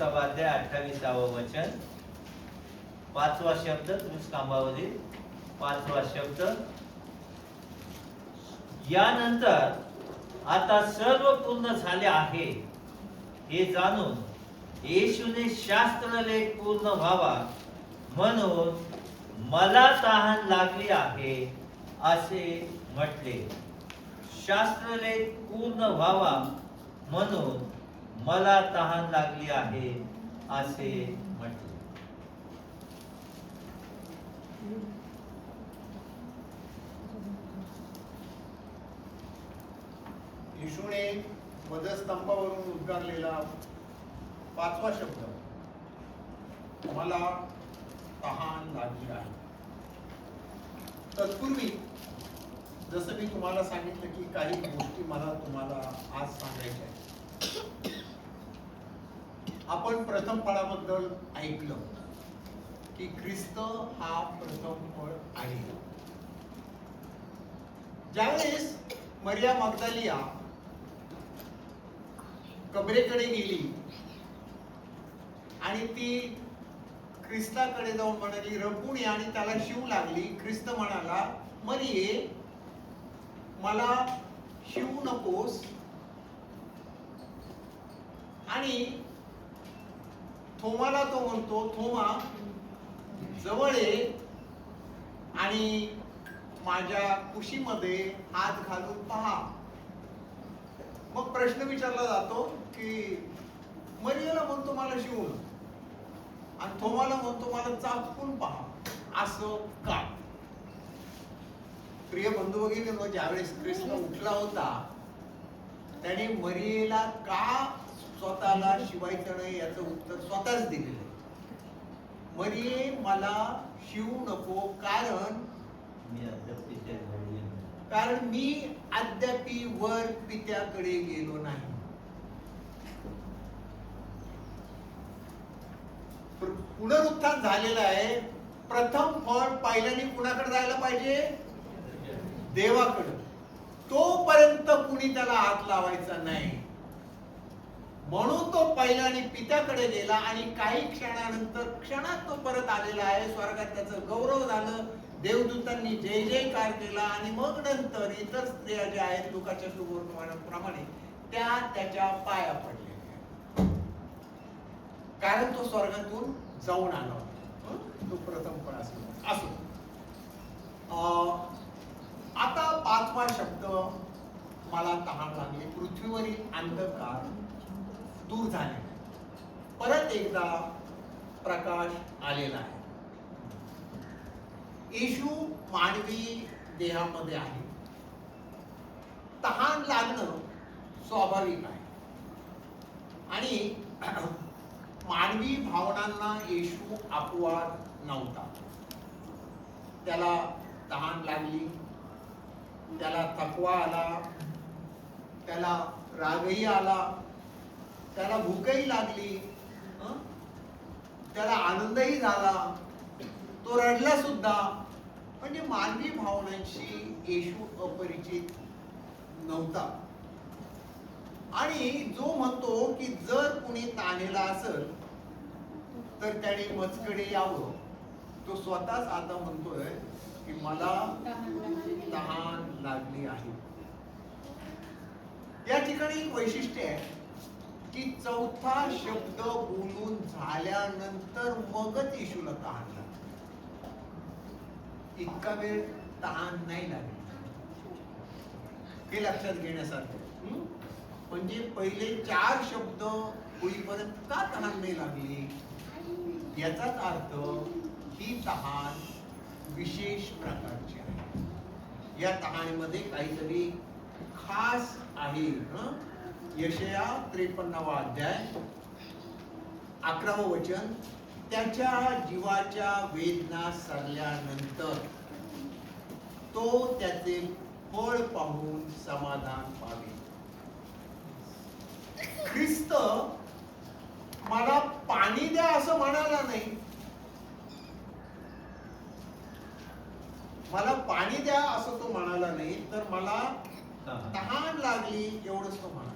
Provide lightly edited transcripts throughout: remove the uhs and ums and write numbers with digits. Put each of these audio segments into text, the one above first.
स्वाध्याय 28वे वचन, 5वा शब्द तुम्ही स्तंभावरील 5वा शब्द. यानंतर आता सर्व पूर्ण झाले आहे हे जाणून येशूने शास्त्रलेख पूर्ण व्हावा म्हणून मला तहान लागली आहे असे म्हटले. शास्त्रलेख पूर्ण व्हावा म्हणून मला तहान लागली आहे असे म्हटले. येशूने वधस्तंभावरून उद्गारलेला 5वा शब्द, मला तहान लागली आहे. तत्पूर्वी जसं मी तुम्हाला सांगितलं की काही गोष्टी मला तुम्हाला आज सांगायच्या आहेत. आपण प्रथम फळाबद्दल ऐकलं की ख्रिस्त हा प्रथम फळ आहे. ज्यावेळेस मरिया मगदलिया कबरेकडे गेली आणि ती ख्रिस्ताकडे जाऊन म्हणाली रब्बुनी, आणि त्याला शिव लागली. ख्रिस्त म्हणाला मरिये, मला शिव नकोस. आणि थोमाला तो म्हणतो, थोमा जवळ ये आणि माझ्या कुशीमध्ये हात घालून पहा. मग प्रश्न विचारला जातो की मरियाला म्हणतो मला शिवून, आणि थोमाला म्हणतो मला चापून पहा, असं का? प्रिय बंधू भगिनींनो, ज्यावेळेस कृष्ण उठला होता त्याने मरियेला का स्वतःला शिवायचं नाही याचं उत्तर स्वतःच दिलेलं. मरिये, मला शिवू नको, कारण मी अद्यापी वर पित्याकडे गेलो नाही. पुनरुत्थान झालेलं आहे. प्रथम फळ पहिल्याने कुणाकडे जायला पाहिजे? देवाकडे. तोपर्यंत कुणी त्याला हात लावायचा नाही. म्हणून तो पहिल्याने पित्याकडे गेला आणि काही क्षणात तो परत आलेला आहे. स्वर्गात त्याचं गौरव झालं, देवदूतांनी जय जयकार केला, आणि मग नंतर इतर स्त्रिया ज्या आहेत लुकाच्या सुवर्णप्रमाणे त्या त्याच्या पाया पडलेल्या, कारण तो स्वर्गातून जाऊन आला होता. तो प्रथम फळ असो. आता 5वा शब्द, मला तहान लागली. पृथ्वीवरील अंधकार दूर झाले, परत एकदा प्रकाश आलेला आहे. येशू मानवी देहामध्ये आहे. तहान लागणं स्वाभाविक आहे, आणि मानवी भावनांना येशू अपवाद नव्हता. त्याला तहान लागली, त्याला थकवा आला, त्याला रागही आला, त्याला भूकही लागली, त्याला आनंदही झाला, तो रडला सुद्धा. म्हणजे मानवी भावनांशी येशू अपरिचित नव्हता. आणि जो म्हणतो की जर कुणी ताणलेला असेल तर त्याने मजकडे यावं, तो स्वतःच आता म्हणतोय की मला तहान लागली आहे. या ठिकाणी एक वैशिष्ट्य आहे की 4था शब्द बोलून झाल्यानंतर मगच येशूला तहान लागली. इतका वेळ तहान नाही लागली, हे लक्षात घेण्यासारखं. म्हणजे पहिले 4 शब्द होईपर्यंत का तहान नाही लागली, याचाच अर्थ ही तहान विशेष प्रकारची आहे. या तहानीमध्ये काहीतरी खास आहे. यशया 53वा अध्याय 11वं वचन, त्याच्या जीवाच्या वेदना सरल्यानंतर तो त्याचे फळ पाहून समाधान पावे. ख्रिस्त मला पाणी द्या असं म्हणाला नाही, मला पाणी द्या असं तो म्हणाला नाही, तर मला तहान लागली एवढंच तो म्हणाला.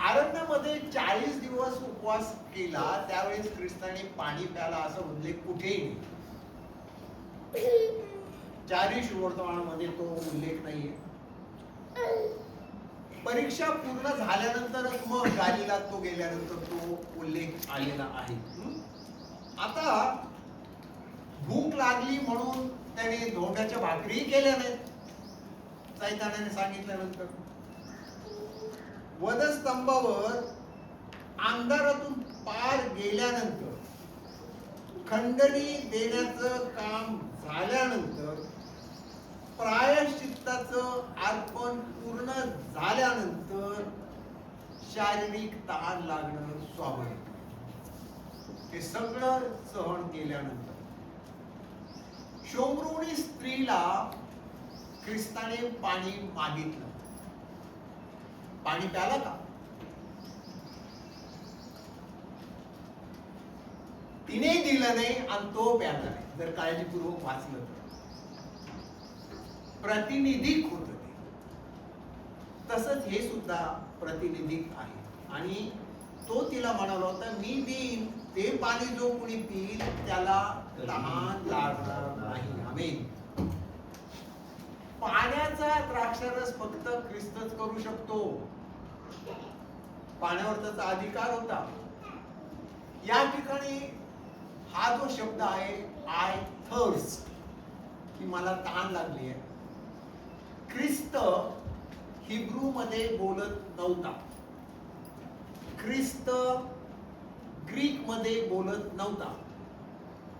अरण्यामध्ये 40 दिवस उपवास केला, त्यावेळेस ख्रिस्ताने पाणी प्याला असा उल्लेख कुठेही नाही. 4 शुभवर्तमानामध्ये तो उल्लेख नाहीये. परीक्षा पूर्ण झाल्यानंतरच मग गालिलात तो गेल्यानंतर तो उल्लेख आलेला आहे. आता भूक लागली म्हणून त्याने धोंड्याच्या भाकरी केल्या नाहीत. सैतानाने सांगितल्यानंतर वधस्तंभावर अंधारातून पार गेल्यानंतर, खंडणी देण्याचं काम झाल्यानंतर, प्रायश्चित्ताचं अर्पण पूर्ण झाल्यानंतर शारीरिक ताण लागणं स्वाभाविक. हे सगळं सहन केल्यानंतर शोमरोनी स्त्रीला ख्रिस्ताने पाणी मागितलं. पाणी प्याला का? तिने दिलं नाही आणि तो प्याला नाही. जर काळजीपूर्वक वाचलं तर प्रतिनिधिक होत ते. तसंच हे सुद्धा प्रतिनिधिक आहे. आणि तो तिला म्हणाला होता, मी देईन ते पाणी जो कोणी पिईल त्याला तहान लागणार नाही. आमेन. पाण्याचा द्राक्षारस फक्त ख्रिस्तच करू शकतो. पाण्यावर त्याचा अधिकार होता. या ठिकाणी हा जो शब्द आहे आय थर्स्ट, की मला तहान लागली आहे, ख्रिस्त हिब्रू मध्ये बोलत नव्हता. ख्रिस्त ग्रीक मध्ये बोलत नव्हता.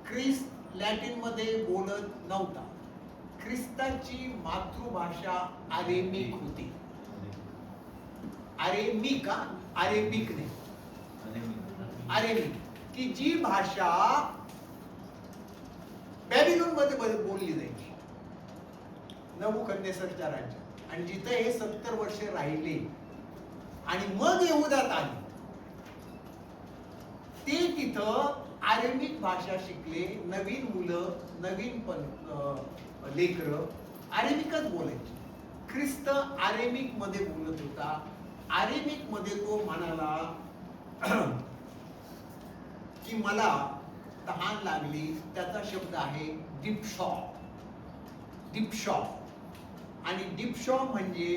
ख्रिस्त लॅटिन मध्ये बोलत नव्हता. ख्रिस्ताची मातृभाषा अरेमिक होती. अरेमिक, अरेबिक नाही, अरेमिक, की जी भाषा बॅबिलोन मध्ये बोलली जायची नबुकदनेस्सरच्या राज्यात. आणि जिथे हे 70 वर्षे राहिले आणि मग यहुदात आले, ते तिथं अरेमिक भाषा शिकले. नवीन मुलं, नवीन लेकरं अरेमिकच बोलायची. ख्रिस्त अरेमिक मध्ये बोलत होता. अरेमिक मध्ये तो म्हणाला की मला तहान लागली. त्याचा शब्द आहे डिप्शॉ. डिप्शॉ. आणि डिप्शॉ म्हणजे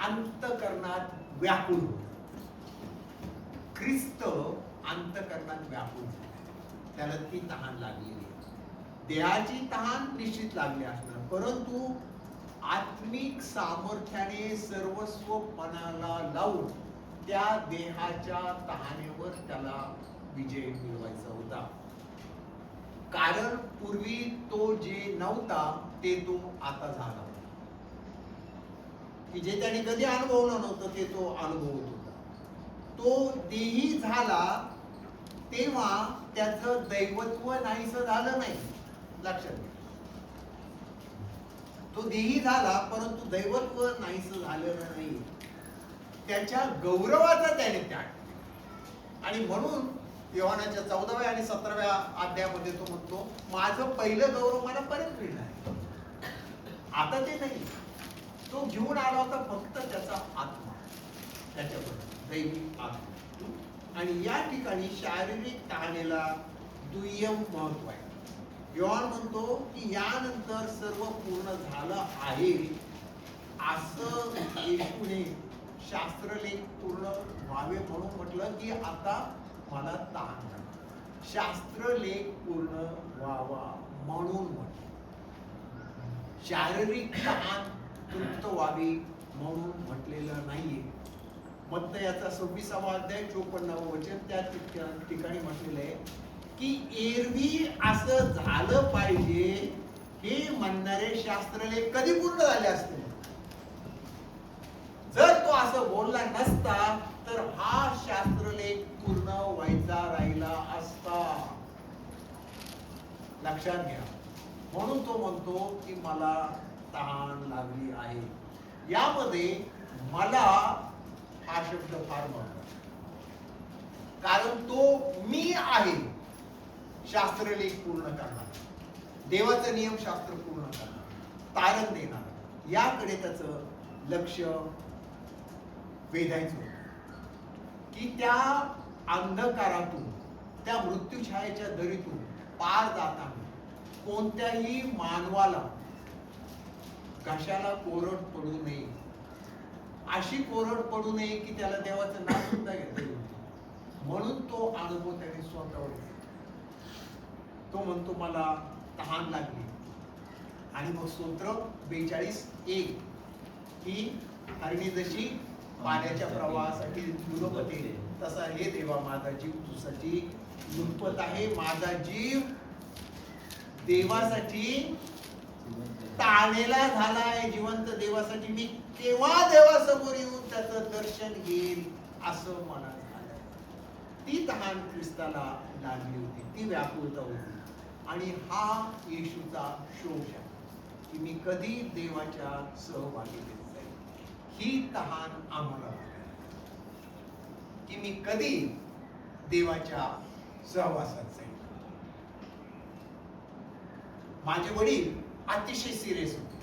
अंतःकरणात व्याकुळ. ख्रिस्त अंतःकरणात व्याकुळ, त्याला ती तहान लागलेली. देहाची तहान निश्चित लागली असणार, परंतु आत्मिक सामर्थ्याने सर्वस्व पणाला लावून त्या देहाच्या तहानेवर त्याला विजय मिळवायचा होता. कारण पूर्वी तो जे नव्हता ते तो आता झाला होता. की जे त्याने कधी अनुभवलं नव्हतं ते तो अनुभवत होता. तो देही झाला तेव्हा त्याचं दैवत्व नाहीसं झालं नाही. लक्षात घ्या, तो देही झाला परंतु दैवत्व नाहीसं झालेलं नाही. त्याच्या गौरवाचा त्याने त्याग. आणि म्हणून योहानाच्या 14व्या आणि 17व्या अध्यायामध्ये तो म्हणतो, माझं पहिलं गौरव मला परत मिळणार आहे. आता ते नाही, तो घेऊन आला होता फक्त त्याचा आत्मा, त्याच्याबरोबर दैवी आत्मा. आणि या ठिकाणी शारीरिक तहानेला दुय्यम महत्व आहे. योहान म्हणतो की यानंतर सर्व पूर्ण झालं आहे असं येशूने शास्त्रलेख पूर्ण व्हावे म्हणून म्हटलं की आता मला तहान लागली. शास्त्रलेख पूर्ण व्हावा म्हणून म्हटलं. शारीरिक तहान तृप्त व्हावी म्हणून म्हटलेलं नाहीये. मत्तयाचा 26वा अध्याय 54व वचन त्या ठिकाणी म्हटलेलं आहे की एरवी असं झालं पाहिजे हे म्हणणारे शास्त्रलेख कधी पूर्ण झाले असते. जर तो असं बोलला नसता तर हा शास्त्रलेख पूर्ण व्हायचा राहिला असता. लक्षात घ्या. म्हणून तो म्हणतो की मला तहान लागली आहे. यामध्ये मला हा शब्द फार महत्वाचा, कारण तो मी आहे शास्त्रलेख पूर्ण करणार, देवाचं नियमशास्त्र पूर्ण करणार, तारण देणार, याकडे त्याचं लक्ष वेधायचं होतं. की त्या अंधकारातून, त्या मृत्यूछायेच्या दरीतून पार जाताना कोणत्याही मानवाला घशाला कोरड पडू नये, अशी कोरड पडू नये की त्याला देवाचं नाव सुद्धा घेता येईल. म्हणून तो अनुभव त्याने स्वतःवर घेतला. तो म्हणतो मला तहान लागली. आणि मग स्तोत्र 42:1 की हरणी जशी पाण्याच्या प्रवाहासाठी दुरपते, तसा हे देवा माझा जीव तुझ्यासाठी लुटपत आहे. माझा जीव देवासाठी ताणेला झालाय, जिवंत देवासाठी. मी केव्हा देवासमोर येऊन त्याचं दर्शन घेईल असं मला झालं. ती तहान ख्रिस्ताला लागली होती, ती व्याकुळता होती. आणि हा येशूचा शोष आहे की मी कधी देवाच्या सहभागी होत जाईल. ही तहान आम्हाला की मी कधी देवाच्या सहवासात जाईल. माझे वडील अतिशय सिरियस होते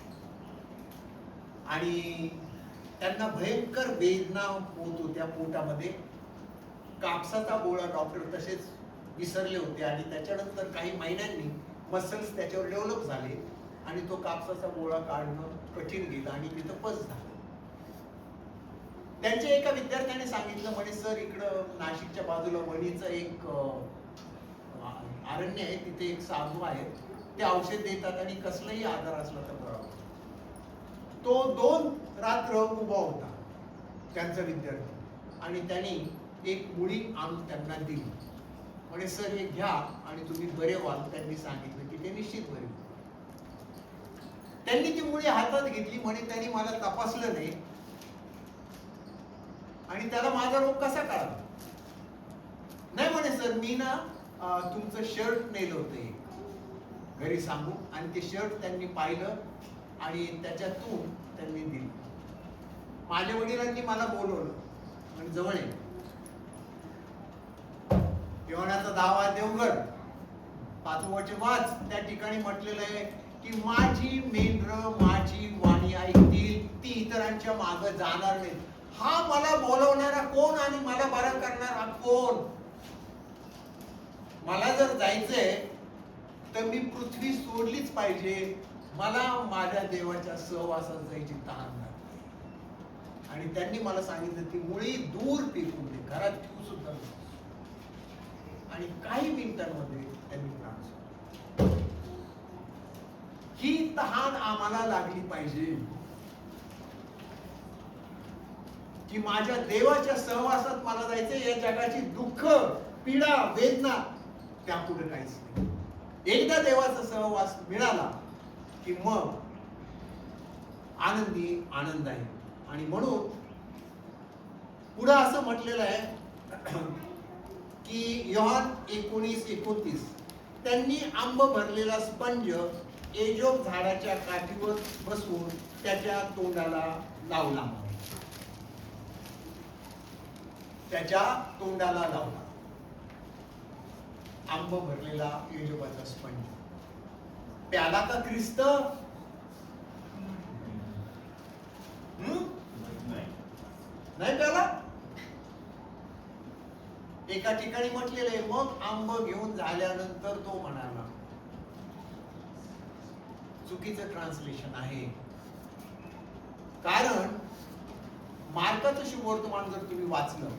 आणि त्यांना भयंकर वेदना होत होत्या पोटामध्ये. कापसाचा गोळा डॉक्टर तसेच विसरले होते आणि त्याच्यानंतर काही महिन्यांनी मसल्स त्याच्यावर डेव्हलप झाले आणि तो कापसाचा गोळा काढणं कठीण गेलं आणि तिथं पस झालं. त्यांच्या एका विद्यार्थ्याने सांगितलं, म्हणे सर इकडं नाशिकच्या बाजूला वणीचं एक अरण्य आहे, तिथे एक साधू आहेत, ते औषध देतात आणि कसलाही आजार असला तर बरा होतो. तो 2 रात्र उभा होता त्यांचा विद्यार्थी आणि त्यांनी एक मुळी आणून त्यांना दिली. म्हणे सर हे घ्या आणि तुम्ही बरे व्हाल. त्यांनी सांगितलं की ते निश्चित बरे होईल. त्यांनी ती मुळी हातात घेतली. म्हणे त्यांनी मला तपासलं नाही आणि त्याला माझा रोग कसा कळला नाही. म्हणे सर मी ना तुमचं शर्ट नेलं होतं घरी सांगू, आणि ते शर्ट त्यांनी पाहिलं आणि त्याच्यातून त्यांनी दिलं. माझ्या वडिलांनी मला बोलवलं म्हणजे जवळ आहे. देवणाचा दावा देवगड 5वं वचन वाच. त्या ठिकाणी म्हटलेलं आहे की माझी मेंढर माझी वाणी ऐकतील, ती इतरांच्या मागे जाणार नाही. हा मला बोलवणारा कोण आणि मला बरं करणारा कोण? मला जर जायचंय तर मी पृथ्वी सोडलीच पाहिजे. मला माझ्या देवाच्या सहवासात जायची तहान लागते. आणि त्यांनी मला सांगितलं की मुळी दूर फेकून दे, घरात ठेवू सुद्धा नको. आणि काही मिनिटांमध्ये त्यांनी प्राण सोडले. ही तहान आम्हाला लागली पाहिजे की माझ्या देवाच्या सहवासात मला जायचंय. या जगाची दुःख, पीडा, वेदना त्यापुढे काहीच नाही. एकदा देवाचा सहवास मिळाला की मग आनंदी आनंद आहे. आणि म्हणून पुढे असं म्हटलेलं आहे की योहान 19:29 त्यांनी आंब भरलेला स्पंज एजोप झाडाच्या काठीवर बसवून त्याच्या तोंडाला लावला. त्याच्या तोंडाला लावला आंब भरलेला एजोबाचा स्पंज. प्याला का ख्रिस्त? नाही प्याला. एका ठिकाणी म्हटलेलं आहे मग आंब घेऊन झाल्यानंतर तो म्हणाला. चुकीचं ट्रान्सलेशन आहे. कारण मार्काचं शुभवर्तमान जर तुम्ही वाचलं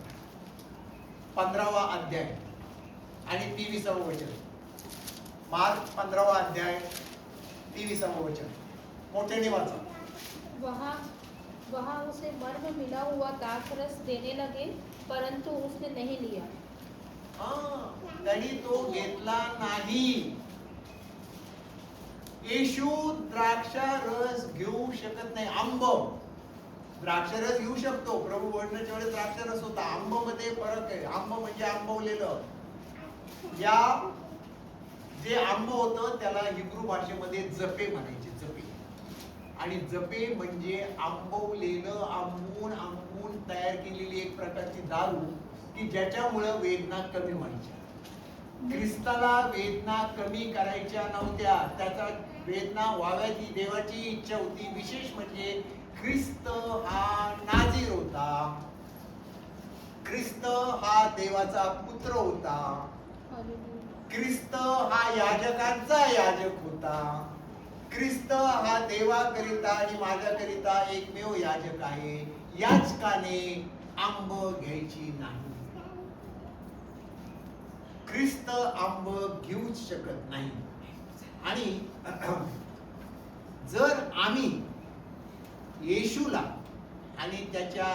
15वा अध्याय आणि 23वा वचन, मार्क 15वा अध्याय 23वा वचन मोठ्याने वाचा. वहाँ उसे मर्म मिला हुआ दाखरस देने लगे परंतु उसने नहीं लिया. त्यांनी तो घेतला नाही. येशू द्राक्षारस घेऊ शकत नाही. आंब द्राक्षारस घेऊ शकतो. प्रभू वडण्याच्या वेळेस द्राक्षारस होता. आंब मध्ये फरक आहे. आंब म्हणजे आंबवलेलं. या जे आंब होतं त्याला हिब्रू भाषेमध्ये जपे म्हणायचे. जपे. आणि जपे म्हणजे आंबवलेलं, आंबून तयार केलेली एक प्रकारची दारू की ज्याच्यामुळे वेदना कमी व्हायच्या. ख्रिस्ताला वेदना कमी करायच्या नव्हत्या. त्याचा वेदना व्हाव्यात ही देवाची इच्छा होती. विशेष म्हणजे ख्रिस्त हा नाझीर होता. ख्रिस्त हा देवाचा पुत्र होता. हालेलुया. ख्रिस्त हा याजकांचा याजक होता. ख्रिस्त हा देवाकरिता आणि माझ्याकरिता एकमेव याजक आहे. याचकाने आंब घ्यायची नाही. ख्रिस्त आंब घेऊच शकत नाही. आणि जर आम्ही येशूला आणि त्याच्या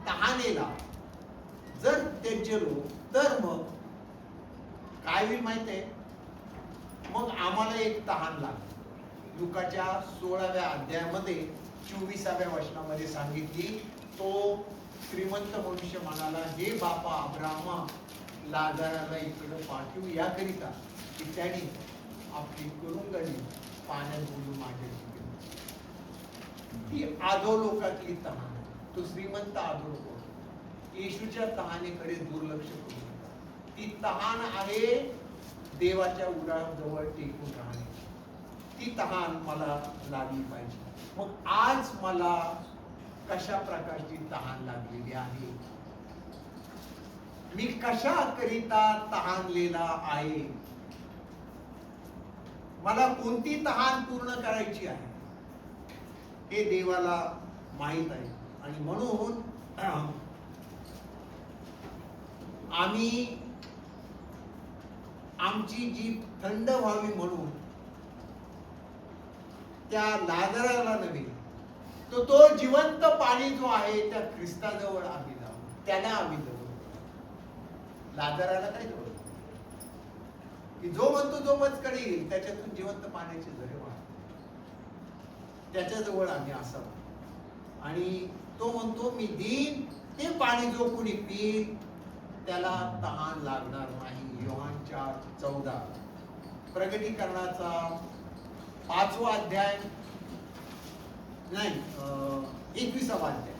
तहानेला जर त्यजलो तर मग काय होईल माहिती आहे? मग आम्हाला एक तहान लागली. लुकाच्या 16व्या अध्यायामध्ये 24व्या वचनामध्ये सांगितली, तो श्रीमंत मनुष्य म्हणाला, हे बापा अब्राहमा, लाजाराला इकडे पाठवू याकरिता की त्याने आपली कुरुंगणी पाण्यात बुडून माझ्याशी गेली. ही अधोलोकातली तहान. तो श्रीमंत अधोलोक येशूच्या तहानेकडे दुर्लक्ष करू नका. ती तहान आहे देवाच्या उराजवळ टेकून राहणे. ती तहान मला लागली पाहिजे. मग आज मला कशा प्रकारची तहान लागलेली आहे? मी कशा करिता तहानलेला आहे? मला कोणती तहान पूर्ण करायची आहे हे देवाला माहित आहे. आणि म्हणून आम्ही आमची जी थंड व्हावी म्हणून त्या लाजराला नव्हे, तो जिवंत पाणी जो आहे त्या ख्रिस्ताजवळ आम्ही जाऊ. त्याला आम्ही जवळ. लाजराला काय जवळ? की जो म्हणतो जो मजकडे येईल त्याच्यातून जिवंत पाण्याचे झरे वाहतात. त्याच्याजवळ आम्ही असावं. आणि तो म्हणतो, मी देईन ते पाणी जो कोणी पिईल त्याला तहान लागणार नाही. योहान 4:14. प्रगटीकरणाचा 5वा अध्याय नाही 21वा अध्याय.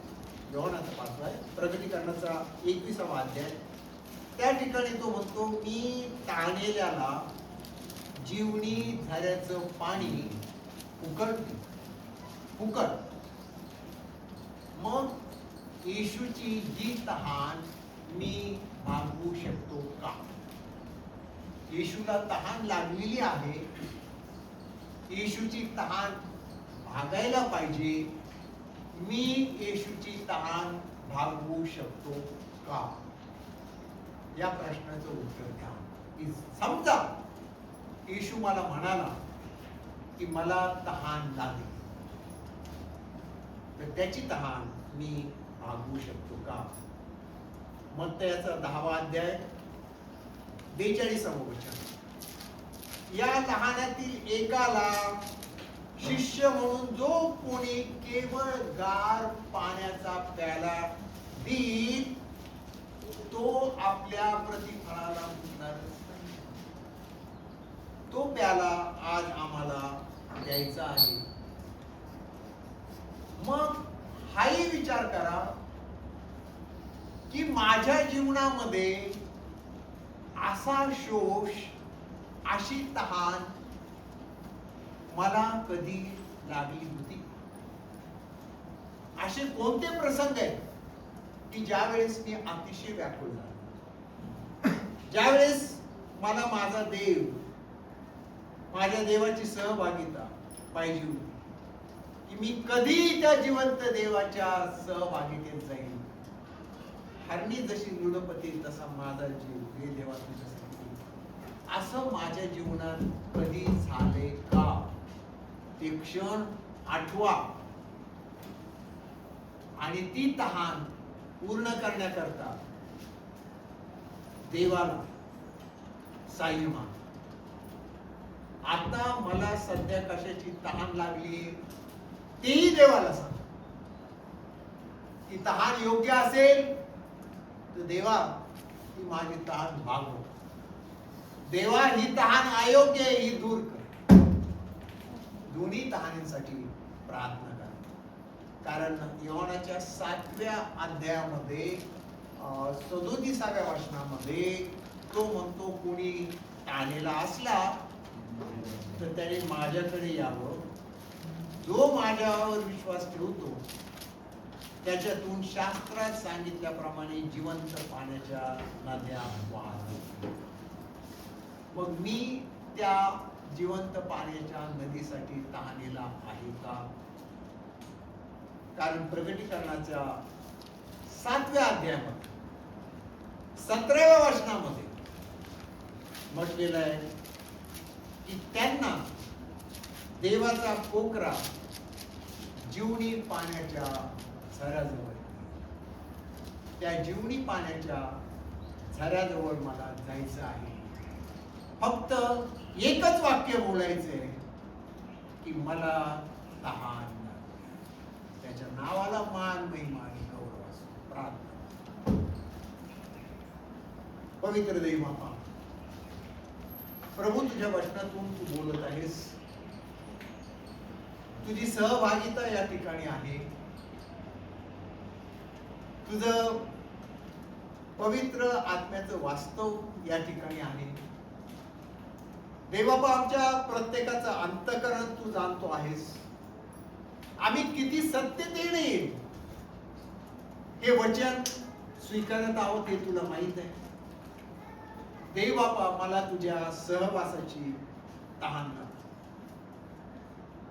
योहानाचा 5वा आहे, प्रगटीकरणाचा 21वा अध्याय. त्या ठिकाणी तो म्हणतो, मी तहानलेल्याला जीवनी झऱ्याचं पाणी फुकट. मग येशूची ही तहान मी भागवू शकतो का? येशूला तहान लागलेली आहे. येशूची तहान भागायला पाहिजे. मी येशूची तहान भागवू शकतो का? या प्रश्नाचं उत्तर द्या. की समजा येशू मला म्हणाला की मला तहान लागली, तर त्याची तहान मी भागवू शकतो का? मत्तयाचा 10वा अध्याय 42वा वचन. या लहानातील एकाला शिष्य म्हणून जो कोणी केवळ गार पाण्याचा प्याला देईल तो आपल्या प्रतिफळाला मुकणारच नाही. तो प्याला आज आम्हाला द्यायचा आहे. मग हाही विचार करा की माझ्या जीवनामध्ये असा शोष, अशी तहान मला कधी लागली होती? असे कोणते प्रसंग आहेत की ज्या वेळेस मी अतिशय व्याकुळ झालो, ज्यावेळेस मला माझा देव, माझ्या देवाची सहभागिता पाहिजे होती, की मी कधी त्या जिवंत देवाच्या सहभागितेत जाईल? हरणी जशी लुडपती तसा माझा जीव, हे देवा तुझ्यासाठी. असं माझ्या जीवनात कधी झाले का? ते क्षण आठवा आणि ती तहान पूर्ण करण्याकरता देवाला साह्य मान. आता मला सध्या कशाची तहान लागली तेही देवाला सांग. ती तहान योग्य असेल तर देवा ती माझी तहान भागव. देवा ही तहान अयोग्य आहे, ही दूर कर. दोन्ही तहानींसाठी प्रार्थना करा. कारण योहानाच्या 7व्या अध्यायामध्ये 37व्या वचनामध्ये तो म्हणतो, कोणी तहानेला असला तर त्याने माझ्याकडे यावं. जो माझ्यावर विश्वास ठेवतो त्याच्यातून शास्त्रात सांगितल्याप्रमाणे जिवंत पाण्याच्या नद्या वाहतात. मग मी त्या जिवंत पाण्याच्या नदीसाठी तहानेला आहे का? कारण प्रकटीकरणाच्या 7व्या अध्यायामध्ये 17व्या वचनामध्ये म्हटलेलं आहे की त्यांना देवाचा कोकरा जीवनी पाण्याच्या झऱ्याजवळ, त्या जीवनी पाण्याच्या झऱ्याजवळ मला जायचं आहे. फक्त एकच वाक्य बोलायचंय की मला तहान लागली. त्याच्या नावाला मान महिमा आणि गौरव असो. प्रार्थना. पवित्र दैवता, प्रभू तुझ्या वचनातून तू बोलत आहेस. तुझी सहभागिता या ठिकाणी आहे. तुझं पवित्र आत्म्याचं वास्तव या ठिकाणी आहे. देवबापा, आमच्या प्रत्येकाचं अंतःकरण तू जाणतो आहेस. आम्ही किती सत्यतेने हे वचन स्वीकारत आहोत हे तुला माहित आहे. देवबापा, मला तुझ्या सहवासाची तहान लागते.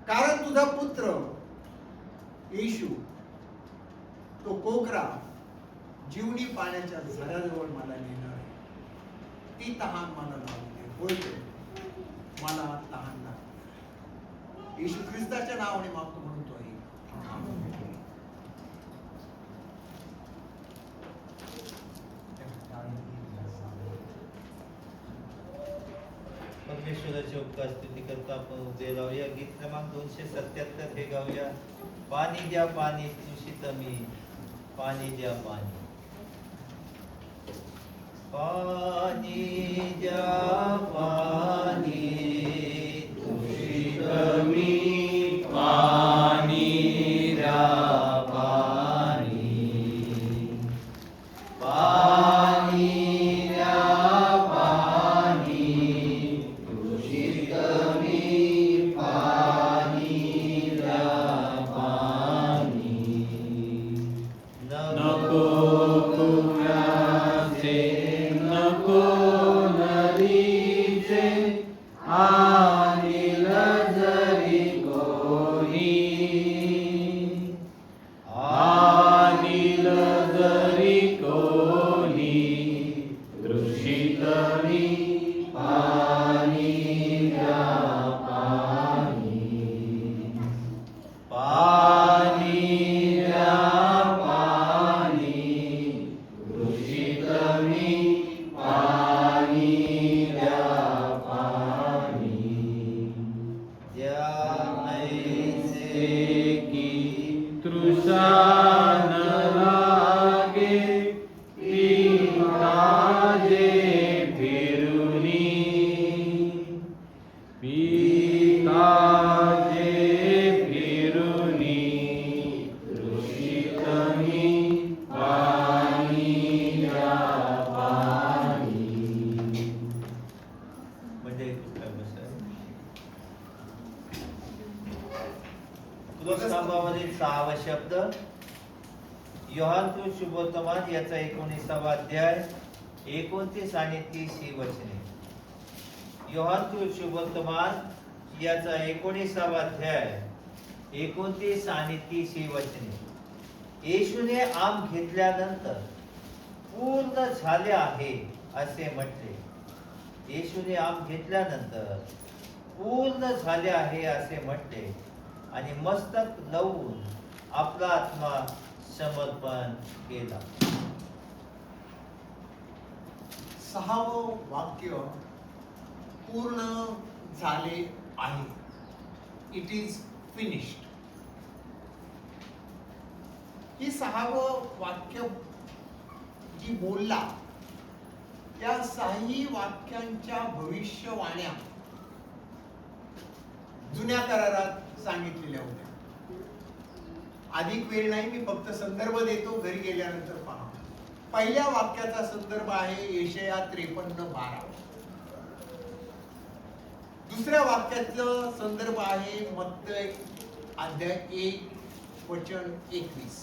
कारण तुझा पुत्र येशू तो कोकरा जीवनी पाण्याच्या झऱ्याजवळ मला नेणार आहे. ती तहान मला लागली. होय, मला तहान लागते. येशू ख्रिस्ताच्या नावाने मागतो म्हणतो आहे. परमेश्वराची उपकार स्तुती करता आपण उदय लावूया. गीत क्रमांक 277 हे गाऊया. पाणी द्या पाणी दूषित मी, पाणी द्या पाणी. पाणी द्या पाणी दूषित मी, पाणी द्या पाणी. पाणी द्या पाणी दूषित मी, पाणी द्या पाणी. नको कुणाचे, नको नदीचे, आणील जरी कोणी, आणील जरी कोणी दूषित मी, पाणी द्या पाणी. पाणी द्या पाणी दूषित मी, पाणी द्या पाणी. द्या ऐसे की तृषा न लागे, पिताजे फिरुनी, पिताजे फिरुनी दूषित मी, पाणी द्या पाणी. म्हणजे स्तंभावरील 6वा शब्द योहान तो शुभवर्तमान याचा 19वा अध्याय 29 आणि 30 ही वचने. योहान तो शुभवर्तमान याचा 19वा अध्याय 29 आणि 30 ही वचने. येशूने आम घेतल्यानंतर पूर्ण झाले आहे असे म्हटले. येशूने आम घेतल्यानंतर पूर्ण झाले आहे असे म्हटले आणि मस्तक लावून आपला आत्मा समर्पण केला. 6वं वाक्य पूर्ण झाले आहे. It is finished. ही 6वं वाक्य जी बोलला त्या 6ही वाक्यांच्या भविष्यवाण्या जुन्या करारात सांगितलेल्या होत्या. अधिक वेळ नाही, मी फक्त संदर्भ देतो, घरी गेल्यानंतर पहा. पहिल्या वाक्याचा संदर्भ आहे यशया 53:12. दुसऱ्या वाक्याचा संदर्भ आहे मत्तय अध्याय 1 वचन 21.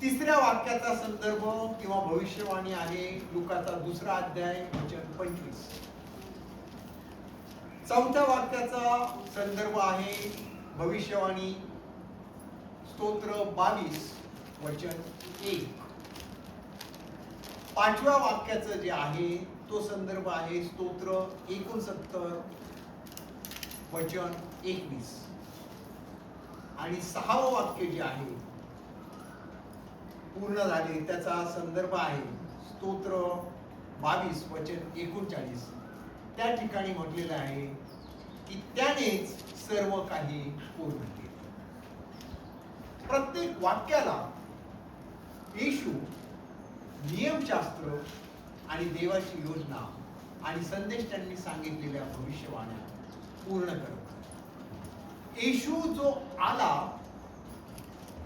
तिसऱ्या वाक्याचा संदर्भ किंवा भविष्यवाणी आहे लुकाचा 2रा अध्याय वचन 25. चौथ्या वाक्याचा संदर्भ आहे भविष्यवाणी स्तोत्र 22 वचन 1. पाचव्या वाक्याचं जे आहे तो संदर्भ आहे स्तोत्र 69 वचन 21. आणि 6वं वाक्य जे आहे पूर्ण झाले त्याचा संदर्भ आहे स्तोत्र 22 वचन 39. त्या ठिकाणी म्हटलेलं आहे की त्यानेच सर्व काही पूर्ण केले. प्रत्येक वाक्याला येशू नियमशास्त्र आणि देवाची योजना आणि संदेश त्यांनी सांगितलेल्या भविष्यवाण्या पूर्ण करतात. येशू जो आला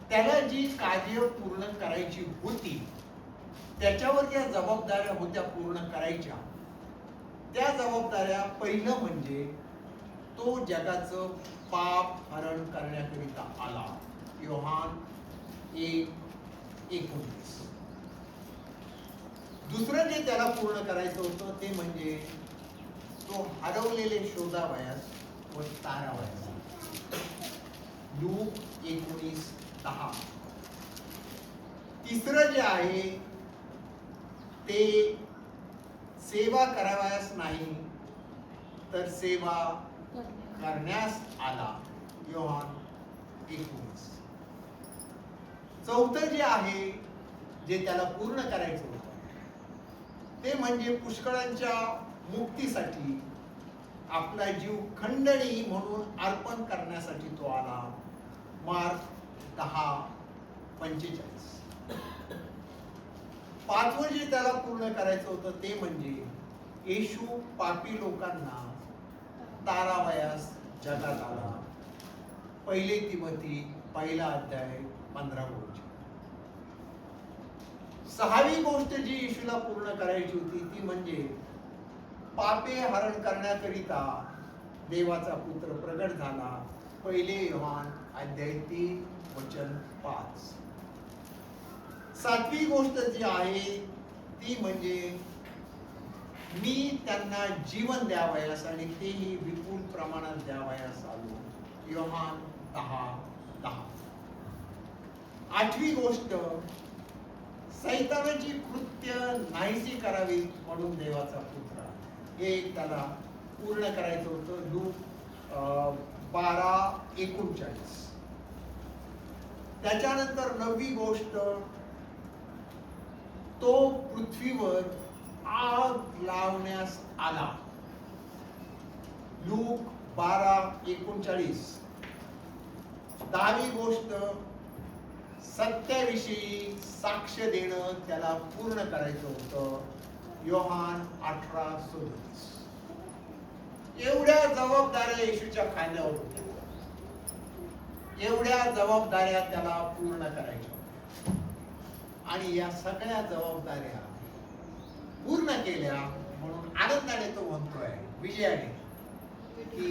त्याला जी कार्य पूर्ण करायची होती त्याच्यावर ज्या जबाबदाऱ्या होत्या पूर्ण करायच्या त्या जबाबदाऱ्या पहिलं म्हणजे तो जगाचं पाप हरण करण्याकरिता आला. योहान 1:19. दुसरं जे त्याला पूर्ण करायचं होतं ते म्हणजे तो हरवलेले शोधावयास व तारावयास. लूक 19:10. तिसरं जे आहे ते सेवा करावयास नाही तर सेवा करण्यास आला. योहान 19. चौथं जे आहे जे त्याला पूर्ण करायचं होतं ते म्हणजे पुष्कळांच्या मुक्तीसाठी आपला जीव खंडणी म्हणून अर्पण करण्यासाठी तो आला. मार्क 10:45. पाचवं जे त्याला पूर्ण करायचं होतं ते म्हणजे येशू पापी लोकांना तारावयास जगात आला. 1 तिमोथी 1 अध्याय 15 वचन. 6वी गोष्ट जी येशूला पूर्ण करायची होती ती म्हणजे पापे हरण करण्याकरिता देवाचा पुत्र प्रगट झाला. 1 योहान अध्याय 3 वचन 5. 7वी गोष्ट जी आहे ती म्हणजे मी त्यांना जीवन द्यावयास आणि तेही विपुल प्रमाणात द्यावयास आलो. योहान 10:10. 8वी गोष्ट सैतानाची कृत्य नाहीशी करावी म्हणून देवाचा पुत्र हे त्याला पूर्ण करायचं होतं. लूक 12:39. त्याच्यानंतर 9वी गोष्ट तो पृथ्वीवर आग लावण्यास आला. लूक 12:39. 10वी गोष्ट सत्याविषयी साक्ष देणं त्याला पूर्ण करायचं होतं. योहान 18:37. एवढ्या जबाबदाऱ्या येशूच्या खांद्यावर होत्या. एवढ्या जबाबदाऱ्या त्याला पूर्ण करायच्या होत्या आणि या सगळ्या जबाबदाऱ्या पूर्ण केल्या म्हणून आनंदाने तो म्हणतोय विजयाने की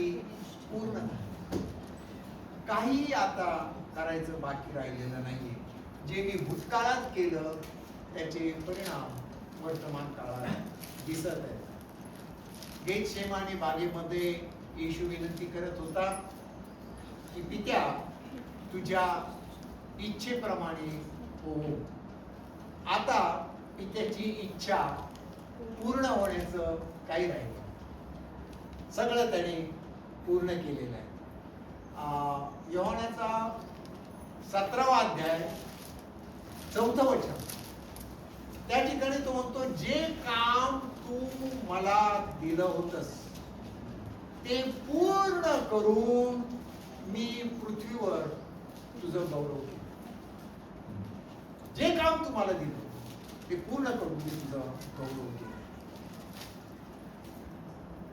पूर्ण झालं. काही आता करायचं बाकी राहिलेलं नाहीये. जे मी भूतकाळात केलं त्याचे परिणाम वर्तमान काळात दिसत आहेत. गेतशेमाने बागेमध्ये येशू विनंती करत होता की पित्या तुझ्या इच्छेप्रमाणे हो. आता पित्याची इच्छा पूर्ण होण्याचं काही राहिलं. सगळं त्याने पूर्ण केलेलं आहे. योहानाचा 17वा अध्याय 4थं वचन त्या ठिकाणी तो म्हणतो जे काम तू मला दिलं होतंस ते पूर्ण करून मी पृथ्वीवर तुझं गौरव केलं. जे काम तू मला दिलं ते पूर्ण करून मी तुझं गौरव केलं.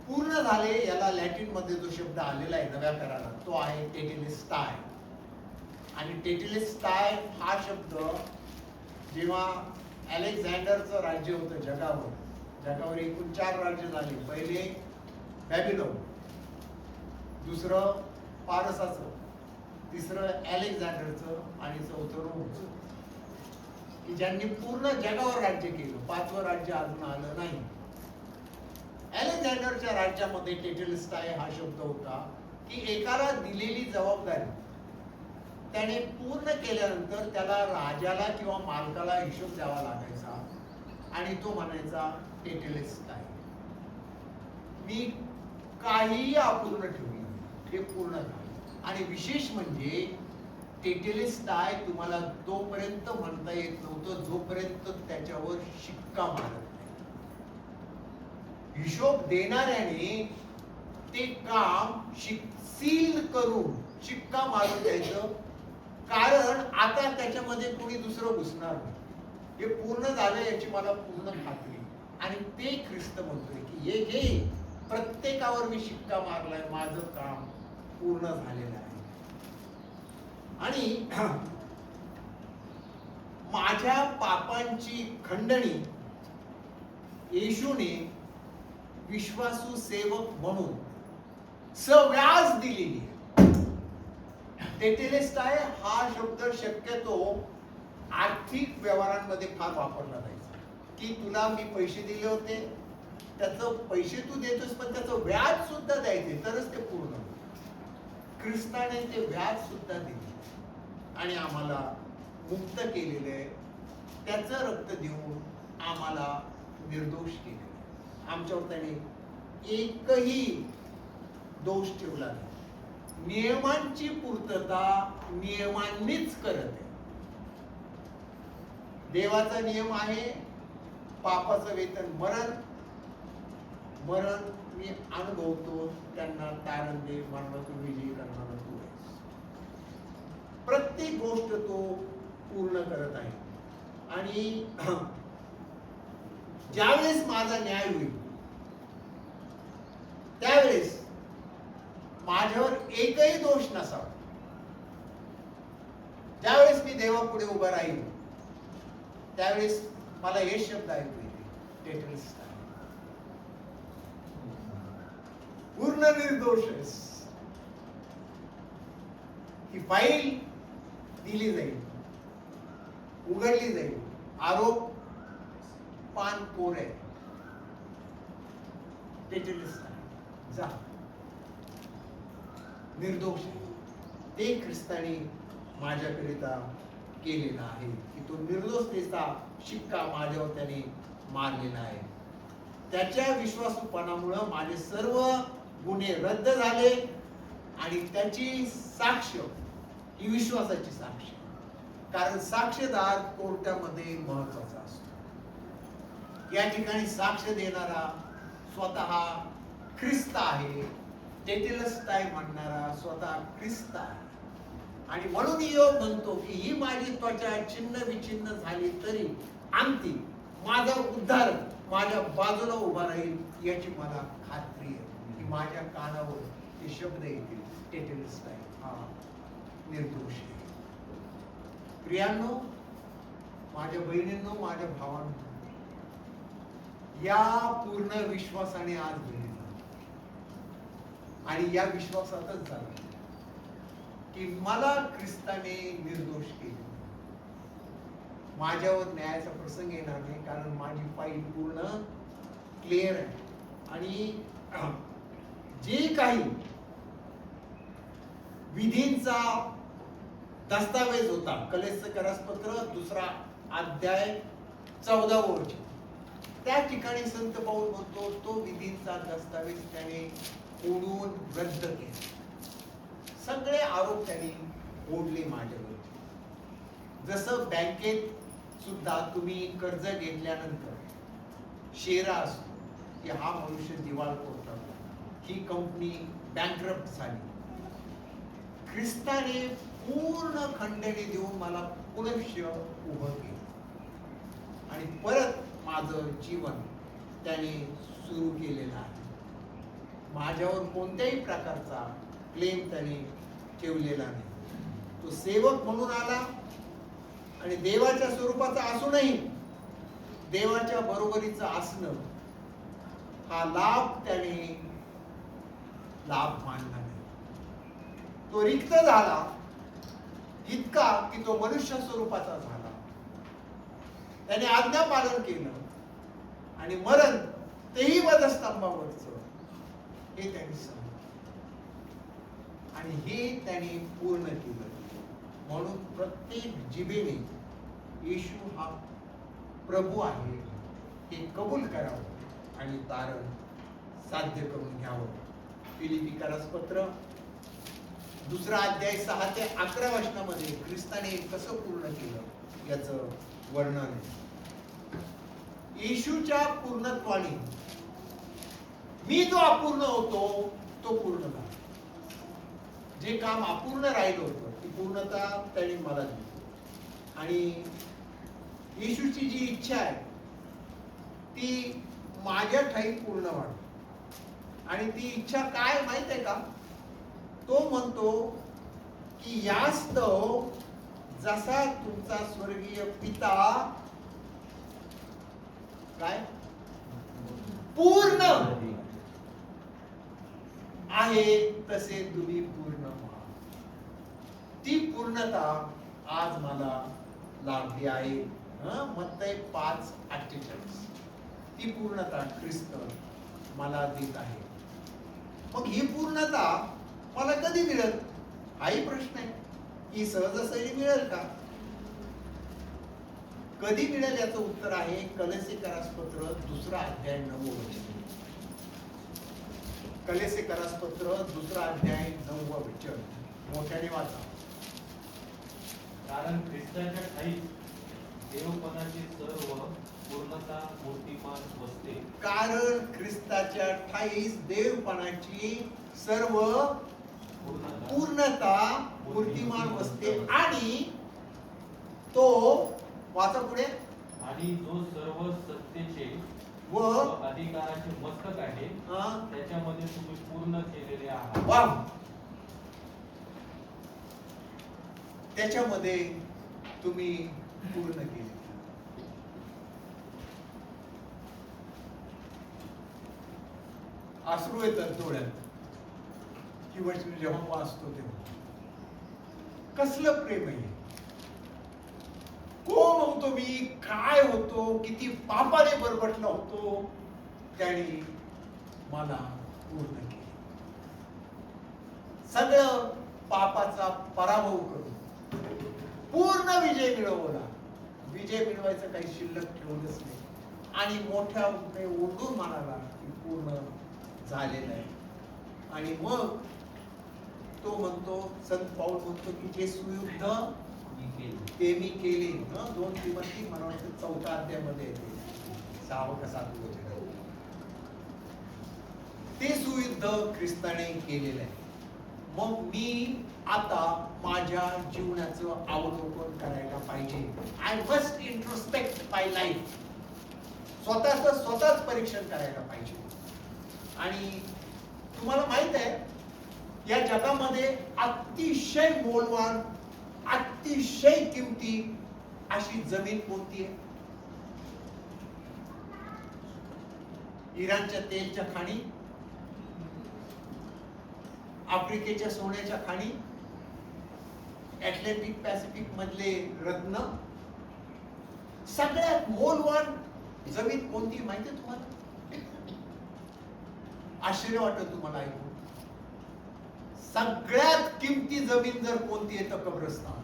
पूर्ण झाले याला लॅटिन मध्ये जो शब्द आलेला आहे नव्या करारात तो आहे टेटेलेस्टाय. आणि टेटेलेस्टाय हा शब्द जेव्हा अलेक्झांडरचं राज्य होतं जगावर एकूण 4 राज्य झाले. पहिले बॅबिलोन, दुसरं पारसाचं, तिसरं अलेक्झांडरचं आणि चौथं रोमचं. की ज्यांनी पूर्ण जगावर राज्य केलं, 5वं राज्य अजून आलं नाही. अलेक्झांडरच्या राज्यामध्ये टेटेलस्टाय हा शब्द होता की एकाला दिलेली जबाबदारी त्याने पूर्ण केल्यानंतर त्याला राजाला किंवा मालकाला हिशोब द्यावा लागायचा आणि तो म्हणायचा टेटेलस्टाय, मी काही अपूर्ण ठेवलं, हे पूर्ण झालं. आणि विशेष म्हणजे टेटेलस्टाय तुम्हाला तोपर्यंत म्हणता येत नव्हतं जोपर्यंत त्याच्यावर शिक्का मारत नाही. हिशोब देणाऱ्याने ते काम सील करून शिक्का मारून द्यायचं, कारण आता त्याच्यामध्ये कोणी दुसरं घुसणार नाही. हे पूर्ण झालं याची मला पूर्ण खात्री. आणि ते ख्रिस्त म्हणतोय की हे जे प्रत्येकावर मी शिक्का मारलाय, माझं काम पूर्ण झालेलं आहे. आणि माझ्या पापांची खंडणी येशूने विश्वासू सेवक म्हणून सव्याज दिलेली आहे. टेटेलेस्टाय हा शब्द शक्यतो आर्थिक व्यवहारांमध्ये फार वापरला जायचा, की तुला मी पैसे दिले होते, त्याचं पैसे तू देतोस पण त्याचं व्याज सुद्धा द्यायचे तरच ते पूर्ण. ख्रिस्ताने ते व्याज सुद्धा दिले आणि आम्हाला मुक्त केलेले आहे. त्याचं रक्त देऊन आम्हाला निर्दोष केले. आमच्यावर त्याने एकही दोष ठेवला नाही. नियमांची पूर्तता नियमांनीच करत आहे. देवाचा नियम आहे पापाचं वेतन मरण. मरण मी अनुभवतो, त्यांना तारण दे, मरणातून विजयी करणारा तू आहेस. प्रत्येक गोष्ट तो पूर्ण करत आहे. आणि ज्यावेळेस माझा न्याय होईल त्यावेळेस माझ्यावर एकही दोष नसावा. ज्यावेळेस मी देवापुढे उभा राहील त्यावेळेस मला हे शब्द ऐकू येतील, टेटेलस्टाय, पूर्ण निर्दोष आहेस. ही फाईल दिली जाईल, उघडली जाईल. आरोप पान कोर आहे. टेटेलस्टाय जा, निर्दोष आहे. ते ख्रिस्ताने माझ्याकरिता केलेला आहे की तो निर्दोषतेचा शिक्का माझ्यावर त्याने मारलेला आहे. त्याच्या विश्वासूपणामुळं माझे सर्व गुन्हे रद्द झाले आणि त्याची साक्ष ही विश्वासाची साक्ष, कारण साक्षीदार कोर्टामध्ये महत्वाचा असतो. या ठिकाणी साक्ष देणारा स्वतः ख्रिस्त आहे. टेटेलस्टाय म्हणणारा स्वतः ख्रिस्त आहे. आणि म्हणून योग म्हणतो की ही माझी त्वचा छिन्न विछिन्न झाली तरी अंती माझा उद्धार माझ्या बाजूला उभा राहील याची मला खात्री आहे. की माझ्या कानावर ते शब्द येतील, टेटेलस्टाय हा निर्दोष आहे. प्रियांनो, माझ्या बहिणींनो, माझ्या भावांनो, या पूर्ण विश्वासाने आज घडले आणि या विश्वासातच झालं की मला ख्रिस्ताने निर्दोष केले. माझ्यावर न्यायाचा प्रसंग येणार नाही, कारण माझी फाईल पूर्ण क्लिअर आहे. आणि जे काही विधींचा दस्तावेज होता, कलेस करासपत्र 2 अध्याय 14 वचन, त्या ठिकाणी संत पाऊल म्हणतो तो विधींचा दस्तावेज त्याने ओढून रद्द केला. सगळे आरोप त्यांनी ओढले माझ्यावर. जसं बँकेत सुद्धा तुम्ही कर्ज घेतल्यानंतर शेरा असतो की हा मनुष्य दिवाळखोर ठरला, ही कंपनी बँकरप्ट झाली. ख्रिस्ताने पूर्ण खंडणी देऊन मला पुनश्च उभं केलं आणि परत माझं जीवन त्याने सुरू केलेलं आहे. माझ्यावर कोणत्याही प्रकारचा क्लेम त्याने ठेवलेला नाही. तो सेवक म्हणून आला आणि देवाच्या स्वरूपाचा असूनही देवाच्या बरोबरीचा असणं हा लाभ त्याने लाभ मानला नाही. तो रिक्त झाला इतका की तो मनुष्य स्वरूपाचा झाला त्याने आज्ञा पालन केलं आणि मरण तेही वधस्तंभावरचं हे त्यांनी सांगितलं आणि हे त्यांनी पूर्ण केलं. म्हणून प्रत्येक जिभेने येशू हा प्रभू आहे हे कबूल करावं आणि तारण साध्य करून घ्यावं. फिलिपिकरास पत्र 2 अध्याय 6 ते 11 वचनामध्ये ख्रिस्ताने कसं पूर्ण केलं याचं वर्णन आहे. येशूच्या पूर्णत्वाने मी जो अपूर्ण होतो तो पूर्ण झाला. जे काम अपूर्ण राहिलं होतं ती पूर्णता त्यांनी मला दिली आणि येशूची जी इच्छा आहे ती माझ्या ठाई पूर्ण व्हावी. आणि ती इच्छा काय माहित आहे का? तो म्हणतो की यास्तव जसा तुमचा स्वर्गीय पिता काय पूर्ण आहे तसे तुम्ही पूर्ण व्हा. ती पूर्णता आज मला लाभली आहे. मत्तई 5:48 ती पूर्णता ख्रिस्त मला देत आहे. मग ही पूर्णता मला कधी मिळेल हाही प्रश्न आहे. ही सहजसहजी मिळेल का? कधी मिळेल याचं उत्तर आहे कलेसेकरास पत्र 2 अध्याय 9 वचन. कलेसेकरास पत्र 2 अध्याय 9 वचन मोठ्याने वाचा. कारण ख्रिस्ताच्या ठाई देवपणाची सर्व पूर्णता मूर्तिमान बसते. कारण ख्रिस्ताच्या ठाईस देवपणाची सर्व पूर्णता मूर्तिमान बसते आणि तो वाचा पुढे आणि जो सर्व सत्तेचे व अधिकाराचे मस्तक आहे त्याच्यामध्ये तुम्ही पूर्ण केलेले आहात. वा त्याच्यामध्ये तुम्ही पूर्ण केले. अश्रू येतात डोळ्यात ही वचन जेव्हा वाचतो तेव्हा. कसलं प्रेम आहे. कोण होतो मी, काय होतो, किती पापाने बरबटला होतो, त्याने मला पूर्ण केले. सगळं पापाचा पराभव करून पूर्ण विजय मिळवला. विजय मिळवायचं काही शिल्लक ठेवलंच नाही आणि मोठ्या ओरडून म्हणाला की पूर्ण झालेलं आहे. आणि मग तो म्हणतो, संत पाऊल म्हणतो की जे सुयुद्ध ते मी केले. 2 तिमोथी म्हणायचं 4 अध्यायामध्ये येते 6 का 7 वचन. ते सुयुद्ध ख्रिस्ताने केलेलं आहे. मग मी आता माझ्या जीवनाचं अवलोकन करायला पाहिजे. I must introspect my life. स्वतःच परीक्षण करायला पाहिजे. आणि तुम्हाला माहित आहे या जगामध्ये अतिशय मौल्यवान अतिशय किमती अशी जमीन कोणती आहे? इराणच्या तेलच्या खाणी, आफ्रिकेच्या सोन्याच्या खाणी, अटलांटिक पॅसिफिक मधले रत्न. सगळ्यात मौल्यवान जमीन कोणती माहिती आहे तुम्हाला? आश्चर्य वाटत तुम्हाला ऐकून. सगळ्यात किमती जमीन जर कोणती आहे तर कब्रस्तान.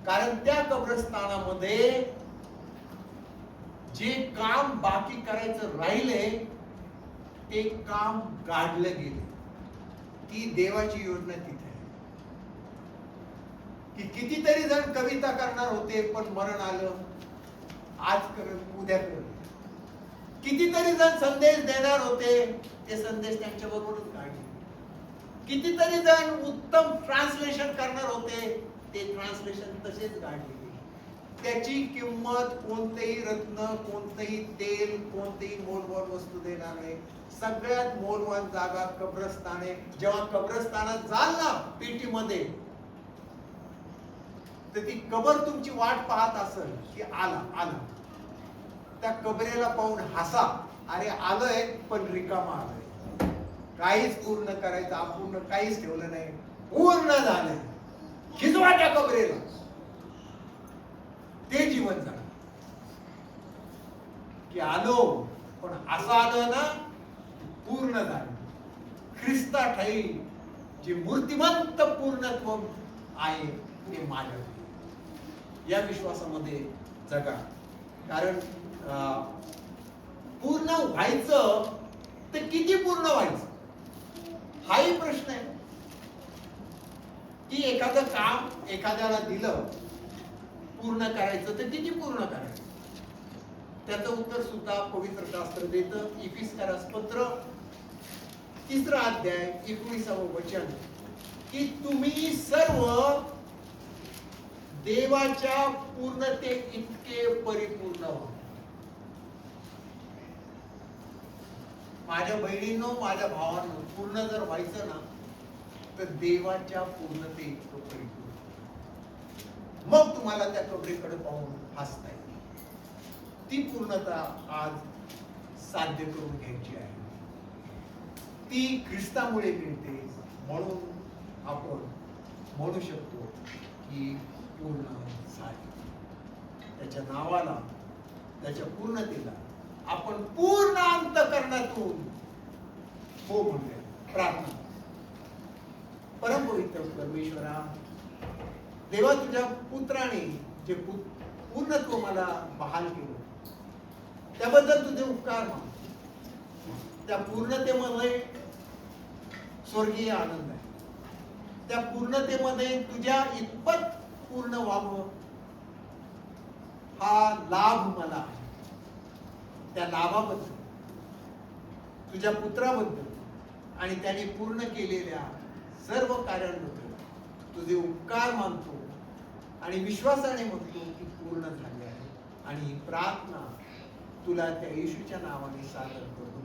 कारण त्या कब्रस्तानामध्ये जे काम बाकी करायचं राहिले ते काम गाडलं गेले. ती देवाची योजना तिथे आहे की कितीतरी जण कविता करणार होते पण मरण आलं. आज कर उद्या कर. कितीतरी जण संदेश देणार होते ते संदेश त्यांच्या बरोबरच काढले. कितीतरी जण उत्तम ट्रान्सलेशन करणार होते ते ट्रान्सलेशन तसेच काढले. त्याची किंमत कोणतेही रत्न, कोणतेही तेल, कोणतेही मौल्यवान वस्तू देणार नाही. सगळ्यात मौल्यवान जागा कब्रस्तान आहे. जेव्हा कब्रस्तानात जाल ना पेटीमध्ये तर ती कबर तुमची वाट पाहत असेल की आला. त्या कबरेला पाहून हसा. अरे आलोय पण रिकामा आलोय. काहीच पूर्ण करायचं, अपूर्ण काहीच ठेवलं नाही. पूर्ण झालंय. खिजवा त्या कबरेला. ते जीवन जगा. की आलो पण असं आलं ना पूर्ण झालं. ख्रिस्ता ठाई जे मूर्तिमंत पूर्णत्व आहे ते माझ्याकडे. या विश्वासामध्ये जगा. कारण पूर्ण व्हायचं तर किती पूर्ण व्हायचं हाही प्रश्न आहे. की एखादं काम एखाद्याला दिलं पूर्ण करायचं तर किती पूर्ण करायचं. त्याचं उत्तर सुद्धा पवित्र शास्त्र देतं. इफिसकारास पत्र 3रा अध्याय 19वे वचन की तुम्ही सर्व देवाच्या पूर्णते इतके परिपूर्ण व्हा. माझ्या बहिणींनो, माझ्या भावांनो, पूर्ण जर व्हायचं ना तर देवाच्या पूर्णते इतकं परिपूर्ण. मग तुम्हाला त्या कबरीकडे पाहून हसता येईल. ती पूर्णता आज साध्य करून घ्यायची आहे. ती ख्रिस्तामुळे मिळते. म्हणून आपण म्हणू शकतो की पूर्ण झाली. त्याच्या नावाला, त्याच्या पूर्णतेला आपण पूर्ण अंतःकरणातून हो म्हणूया. प्रार्थना. परमपवित्र परमेश्वरा, देवा, तुझ्या पुत्राने जे पूर्णत्व मला बहाल केलं त्याबद्दल तुझे उपकार मानतो. त्या पूर्णतेमध्ये स्वर्गीय आनंद आहे. त्या पूर्णतेमध्ये तुझ्या इतपत पूर्ण व्हावं हा लाभ मला आहे. त्या लाभाबद्दल, तुझ्या पुत्राबद्दल आणि त्याने पूर्ण केलेल्या सर्व कार्यांबद्दल तुझे उपकार मानतो आणि विश्वासाने म्हणतो की पूर्ण झाले आहे. आणि प्रार्थना तुला त्या येशूच्या नावाने सादर करतो.